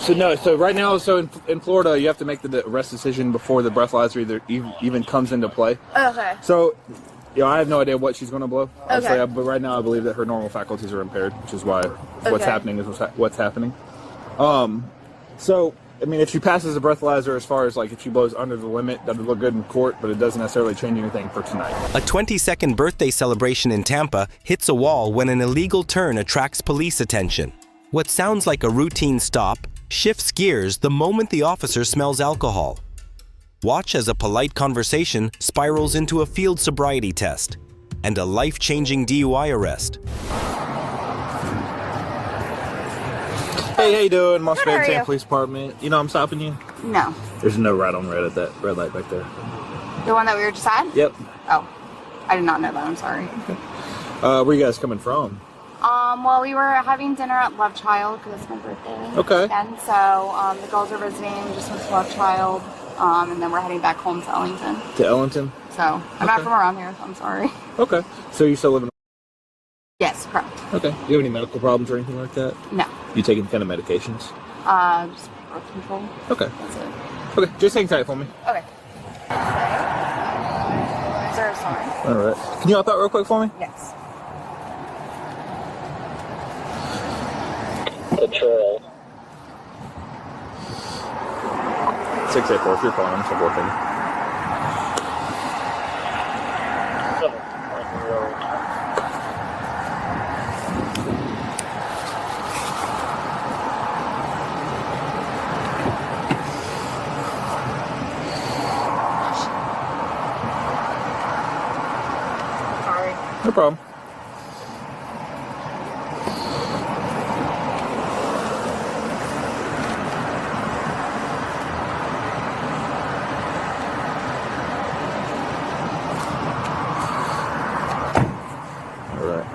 So no, so right now, in Florida, you have to make the arrest decision before the breathalyzer even comes into play. Okay. So, I have no idea what she's going to blow. Okay. But right now, I believe that her normal faculties are impaired, which is why what's happening is what's happening. So, I mean, if she passes the breathalyzer, as far as like if she blows under the limit, that would look good in court, but it doesn't necessarily change anything for tonight. A 22nd birthday celebration in Tampa hits a wall when an illegal turn attracts police attention. What sounds like a routine stop shifts gears the moment the officer smells alcohol. Watch as a polite conversation spirals into a field sobriety test and a life-changing DUI arrest. Hey, how you doing? Moss Bay Tampa Police Department. You know I'm stopping you? No. There's no right on red at that red light back there. The one that we were just at? Yep. Oh, I did not know that. I'm sorry. Where are you guys coming from? Well, we were having dinner at Love Child because it's my birthday. Okay. And so, the girls are visiting, just went to Love Child, and then we're heading back home to Ellington. To Ellington? So, I'm not from around here, so I'm sorry. Okay. So you still live in... Yes, correct. Okay. Do you have any medical problems or anything like that? No. You taking kind of medications? Just birth control. Okay. That's it. Okay, just hang tight for me. Okay. Is there a sign? Alright. Can you hop out real quick for me? Yes. Patrol. 684, if you're calling, I'm still working. Sorry. No problem.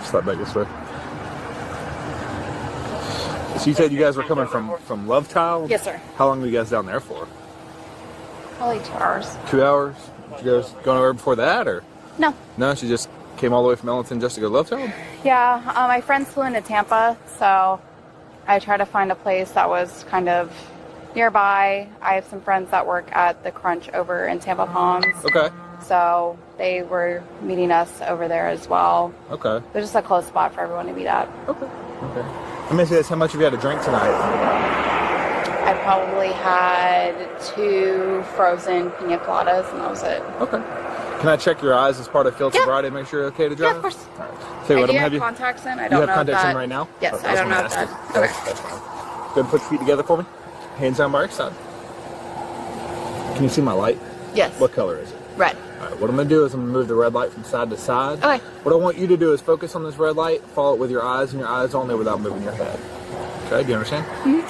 Slide back this way. So you said you guys were coming from Love Child? Yes, sir. How long were you guys down there for? Probably 2 hours. 2 hours? Did you guys go anywhere before that, or? No. No, she just came all the way from Ellington just to go to Love Child? Yeah, my friends flew into Tampa, so I tried to find a place that was kind of nearby. I have some friends that work at the Crunch over in Tampa Palms. Okay. So they were meeting us over there as well. Okay. There's just a close spot for everyone to meet at. Okay. Okay. Let me ask you this, how much have you had to drink tonight? I probably had 2 frozen pina coladas, and that was it. Okay. Can I check your eyes as part of field sobriety to make sure you're okay to drive? Yeah, of course. All right. Tell you what, I do I'm have you contacts in. I you don't have know contacts if in right now? Yes, Okay, I don't know if that. that. Okay. That's fine. Go ahead and put your feet together for me. Hands down by your side. Can you see my light? Yes. What color is it? Red. All right, what I'm going to do is I'm going to move the red light from side to side. Okay. What I want you to do is focus on this red light, follow it with your eyes and your eyes only without moving your head. Okay, do you understand? Mm-hmm.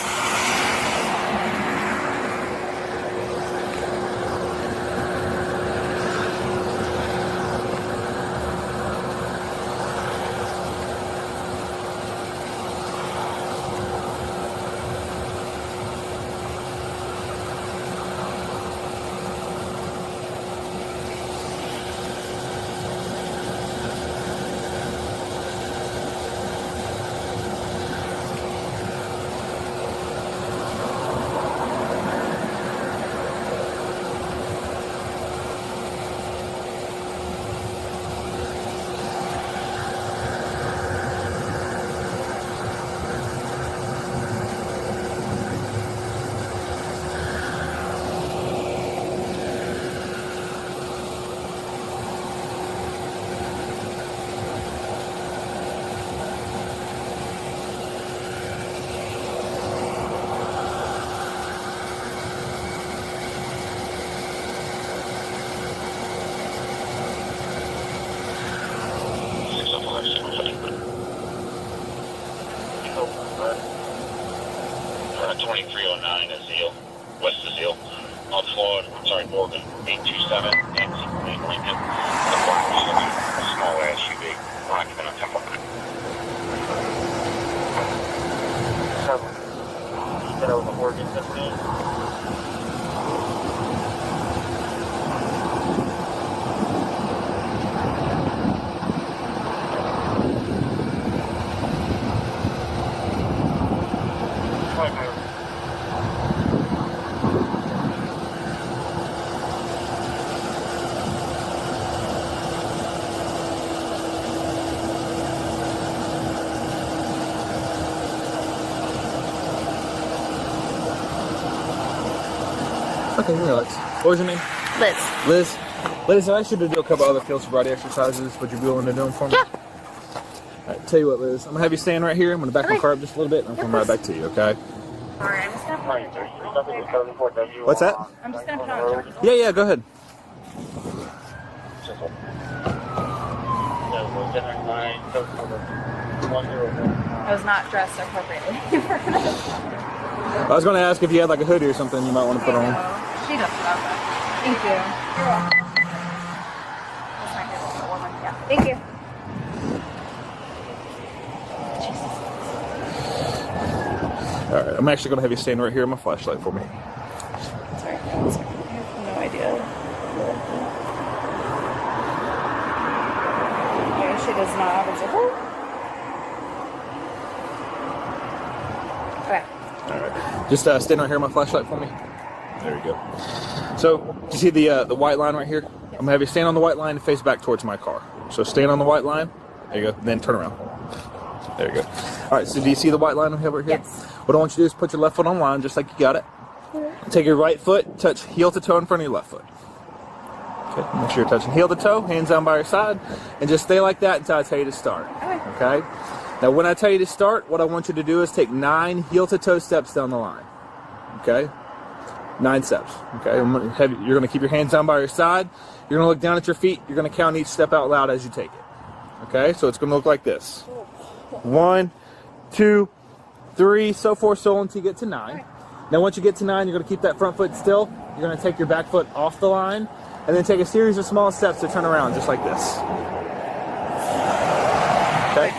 Morgan, 827, Nancy, Lincoln, the black small SUV, occupant on Temple. Get over Morgan 15. Okay, relax. What was your name? Liz. Liz? Liz, I asked you to do a couple other field sobriety exercises. Would you be willing to do them for me? Yeah. All right, tell you what, Liz. I'm going to have you stand right here. I'm going to back my car up just a little bit, and I'll come right back to you, okay? Alright, I'm just gonna What's that? I'm just gonna put on a charger. Yeah, go ahead. I was not dressed appropriately. I was going to ask if you had like a hoodie or something you might want to put on. She doesn't have that. Thank you. You're welcome. This might get a little warmer. Yeah. Thank you. All right, I'm actually going to have you stand right here with my flashlight for me. Sorry. I have no idea. Okay, she does not have a zipper. Okay. All right, just stand right here with my flashlight for me. There you go. So, do you see the white line right here? Yes. I'm gonna have you stand on the white line and face back towards my car. So stand on the white line. There you go. Then turn around. There you go. All right. So, do you see the white line over here? Yes. What I want you to do is put your left foot on line, just like you got it. Take your right foot, touch heel to toe in front of your left foot. Okay. Make sure you're touching heel to toe, hands down by your side, and just stay like that until I tell you to start. Okay. Now, when I tell you to start, what I want you to do is take 9 heel-to-toe steps down the line. Okay? 9 steps. Okay? You're going to keep your hands down by your side. You're going to look down at your feet. You're going to count each step out loud as you take it. Okay? So it's going to look like this. 1, 2, 3, so forth, so on until you get to 9. Now, once you get to 9, you're going to keep that front foot still. You're going to take your back foot off the line, and then take a series of small steps to turn around, just like this. Okay?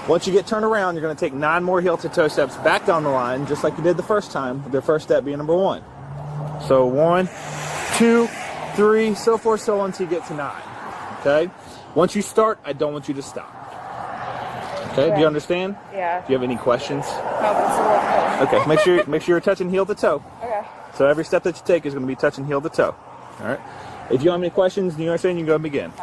Once you get turned around, you're going to take 9 more heel-to-toe steps back down the line, just like you did the first time, with the first step being number 1. So 1, 2, 3, so forth, so on until you get to 9. Okay? Once you start, I don't want you to stop. Okay? Do you understand? Yeah. Do you have any questions? No, but it's a little cold. Okay. Make sure you're touching heel to toe. Okay. So every step that you take is going to be touching heel to toe. All right? If you have any questions, do you understand? You can go and begin. 1.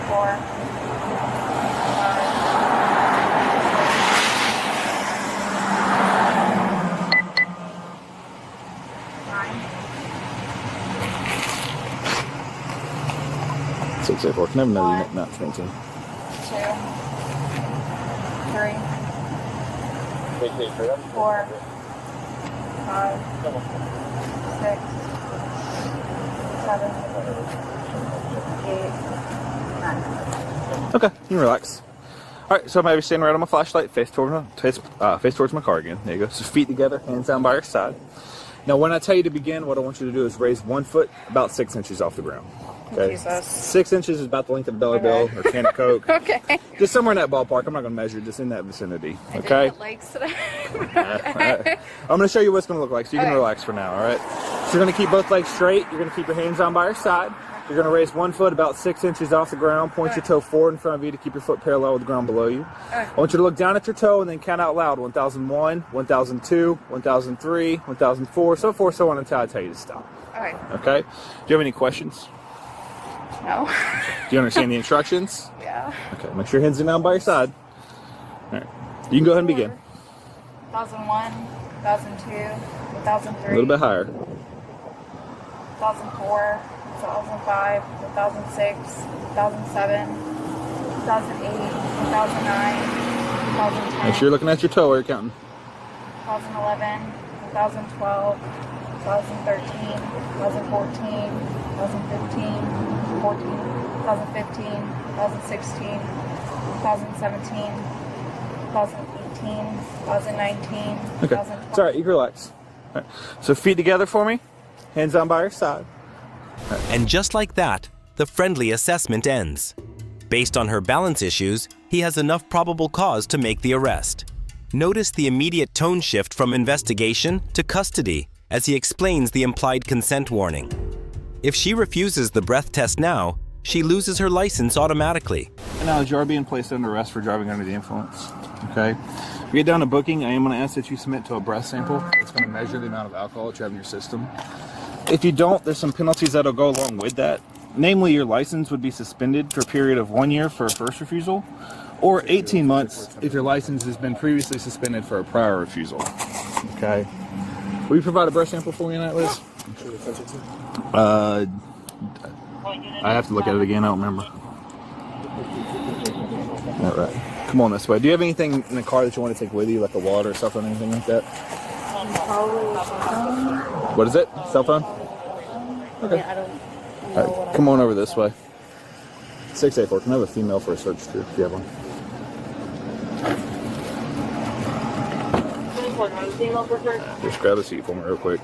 4, 5, 6, 8, 4. Never know you're not 19. 2, 3, 4, 5, 6, 7, 8, 9. Okay, you can relax. All right, so I'm going to have you stand right on my flashlight, face towards my car again. There you go. So feet together, hands down by your side. Now, when I tell you to begin, what I want you to do is raise 1 foot about 6 inches off the ground. Okay. Jesus. 6 inches is about the length of a dollar bill or a can of Coke. Okay. Just somewhere in that ballpark. I'm not going to measure, just in that vicinity. Okay. I didn't get legs today. All right. I'm going to show you what it's going to look like, so you can relax for now. All right. So you're going to keep both legs straight. You're going to keep your hands down by your side. You're going to raise 1 foot about 6 inches off the ground. Point your toe forward in front of you to keep your foot parallel with the ground below you. I want you to look down at your toe and then count out loud. 1001, 1002, 1003, 1004, so forth, so on until I tell you to stop. Okay. Okay? Do you have any questions? No. Do you understand the instructions? Yeah. Okay, make sure your hands are down by your side. All right. You can go ahead and begin. 1001, 1002, 1003. A little bit higher. 2004, 2005, 2006, 2007, 2008, 2009, 2010. Make sure you're looking at your toe while you're counting. 2011, 2012, 2013, 2014, 2015, 2016, 2017, 2018, 2019, Okay. It's all right. You can relax. All right. So feet together for me. Hands down by your side. And just like that, the friendly assessment ends. Based on her balance issues, he has enough probable cause to make the arrest. Notice the immediate tone shift from investigation to custody as he explains the implied consent warning. If she refuses the breath test now, she loses her license automatically. And now you are being placed under arrest for driving under the influence. Okay? If we get down to booking, I am going to ask that you submit to a breath sample. It's going to measure the amount of alcohol that you have in your system. If you don't, there's some penalties that'll go along with that. Namely, your license would be suspended for a period of 1 year for a first refusal, or 18 months if your license has been previously suspended for a prior refusal. Okay. Will you provide a breath sample for me on that, Liz? I have to look at it again. I don't remember. All right. Come on this way. Do you have anything in the car that you want to take with you, like a wallet or something, anything like that? What is it? Cell phone? Okay. I don't All right. Come on over this way. 684. Can I have a female for a search too, if you have one? Just grab a seat for me real quick.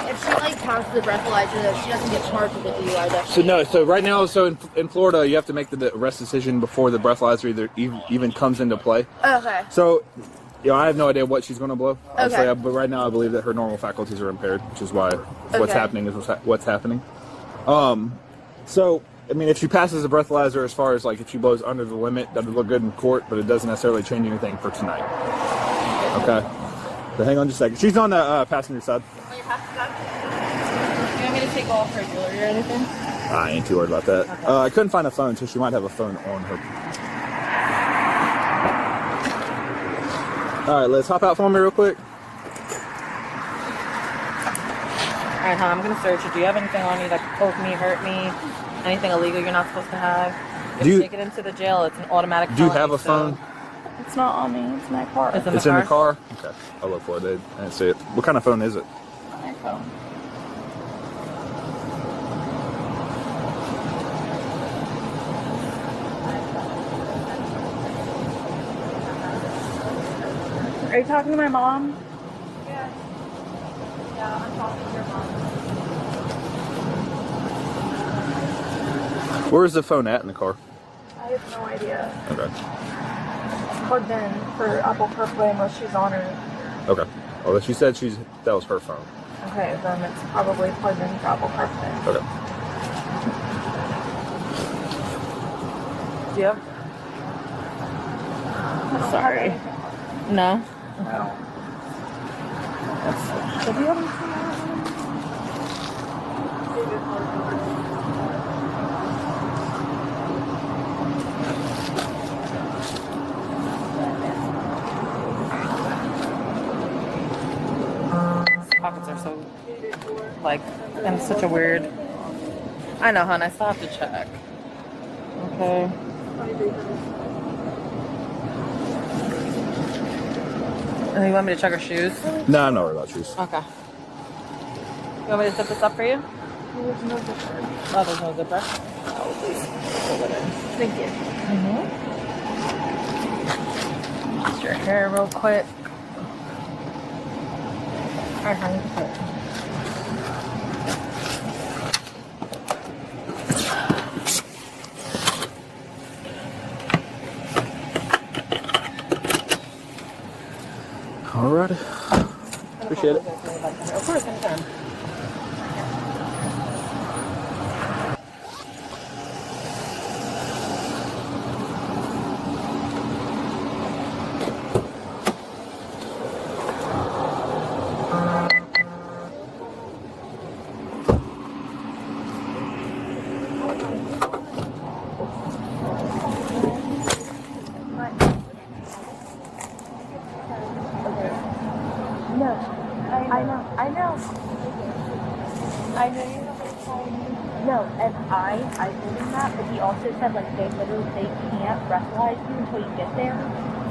If she like passes the breathalyzer, she doesn't get charged with it, do you? I definitely. So right now, in Florida, you have to make the arrest decision before the breathalyzer even comes into play. Okay. So, I have no idea what she's going to blow. Okay. But right now, I believe that her normal faculties are impaired, which is why what's happening is what's happening. So, I mean, if she passes the breathalyzer, as far as like if she blows under the limit, that would look good in court, but it doesn't necessarily change anything for tonight. Okay. So hang on just a second. She's on the passenger side. On your passenger side? Do you want me to take off her jewelry or anything? I ain't too worried about that. Okay. I couldn't find a phone, so she might have a phone on her. All right, let's hop out for me real quick. All right, hon, I'm gonna search you. Do you have anything on you that could poke me, hurt me, anything illegal you're not supposed to have? If you take it into the jail, it's an automatic felony. Do you have a phone? It's not on me. It's in my car. It's in the car? Okay. I'll look for it. I didn't see it. What kind of phone is it? iPhone. Are you talking to my mom? Yeah, I'm talking to your mom. Where's the phone at in the car? I have no idea. Okay. It's plugged in for Apple CarPlay unless she's on it. Okay. Well, she said that was her phone. Okay, then it's probably plugged in for Apple CarPlay. Okay. Do you have? Sorry. No. No. Have you ever seen These pockets are so, like, and such a weird. I know, hon. I still have to check. Okay. You want me to check her shoes? No, I'm not worried about shoes. Okay. You want me to zip this up for you? There's no zipper. Oh, there's no zipper? Oh, please. Pull it in. Thank you. Just your hair real quick. Alrighty. Appreciate it. Of course, anytime. I know you have a phone. No, and I told him that, but he also said, like, they can't breathalyze you until you get there.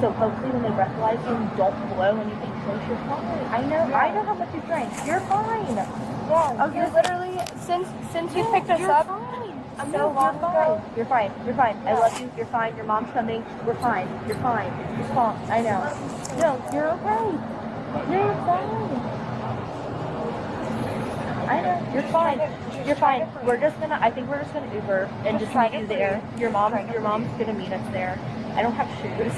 So hopefully when they breathalyze you, don't blow anything close. You're fine. I know how much you drank. You're fine. Yeah. You're literally, since you picked us up, so long ago. You're fine. You're fine. I love you. You're fine. Your mom's coming. We're fine. You're fine. You're fine. I know. No, you're okay. No, you're fine. I know. You're fine. You're fine. I think we're just gonna Uber and just meet you there. Your mom's gonna meet us there. I don't have shoes.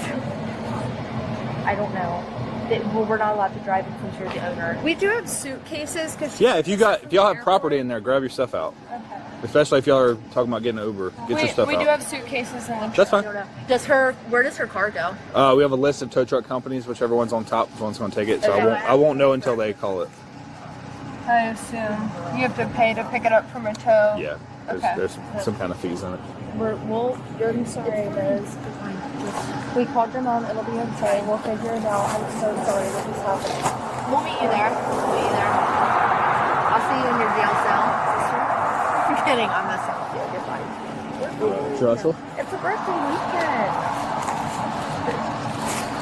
I don't know. We're not allowed to drive it since you're the owner. We do have suitcases because Yeah, if y'all have property in there, grab your stuff out. Okay. Especially if y'all are talking about getting an Uber. Get your stuff we out. do have suitcases in the That's truck. fine. Where does her car go? We have a list of tow truck companies. Whichever one's on top is one's going to take it. So I won't know until they call it. I assume you have to pay to pick it up from a tow. Yeah. Okay. There's some kind of fees in it. I'm sorry, Liz. We called your mom. It'll be okay. We'll figure it out. I'm so sorry this is happening. We'll meet you there. I'll see you in your jail cell. I'm kidding. I'm messing with you. You're fine. Joshua? It's a birthday weekend.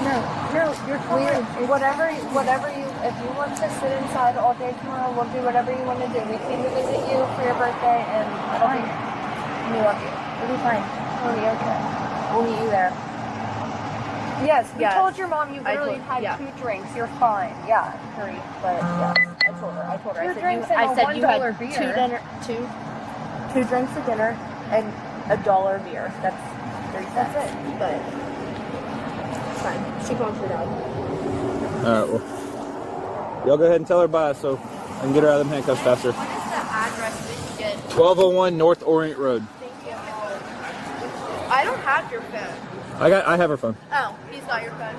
No, you're fine. If you want to sit inside all day tomorrow, we'll do whatever you want to do. We came to visit you for your birthday, and we love you. It'll be fine. We'll be okay. We'll meet you there. Yes, we Yes. told your mom you I literally told- had yeah. 2 drinks. You're fine. Yeah. 3, but yeah, I told her. Two I said drinks you, and I a said you $1 had beer. two drinks at dinner and $1 beer. That's 3 cents. That's it. But it's fine. She called your dad. All right, well. Y'all go ahead and tell her bye so I can get her out of them handcuffs faster. What is the address that you get? 1201 North Orient Road. Thank you. I don't have your phone. I have her phone. Oh, he's got your phone.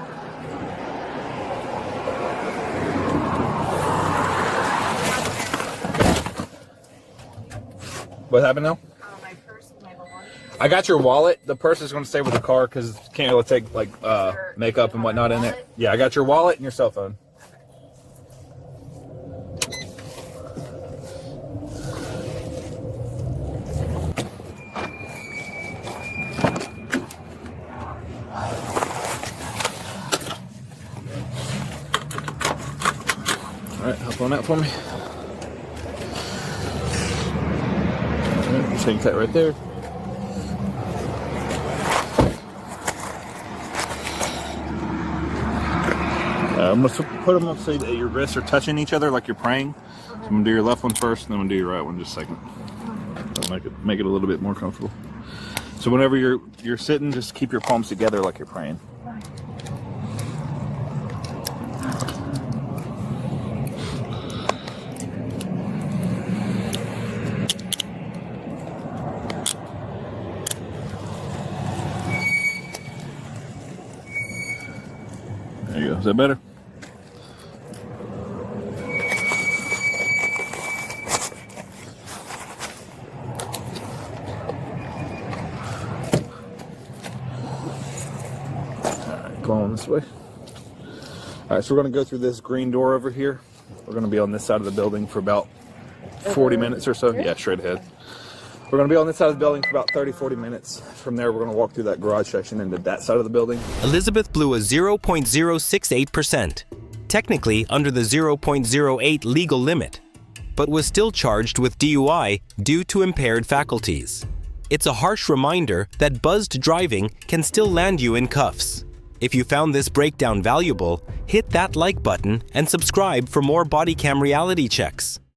What happened now? My purse and my belongings. I got your wallet. The purse is going to stay with the car because can't really take like makeup and whatnot in it. Yeah, I got your wallet and your cell phone. All right, hop on that for me. Just take that right there. I'm going to put them up so that your wrists are touching each other like you're praying. So I'm going to do your left one first, and then I'm going to do your right one just a second. That'll make it a little bit more comfortable. So whenever you're sitting, just keep your palms together like you're praying. There you go. Is that better? Go on this way. All right, so we're going to go through this green door over here. We're going to be on this side of the building for about 40 minutes or so. Yeah, straight ahead. We're going to be on this side of the building for about 30-40 minutes. From there, we're going to walk through that garage section into that side of the building. Elizabeth blew a 0.068%, technically under the 0.08 legal limit, but was still charged with DUI due to impaired faculties. It's a harsh reminder that buzzed driving can still land you in cuffs. If you found this breakdown valuable, hit that like button and subscribe for more Bodycam reality checks.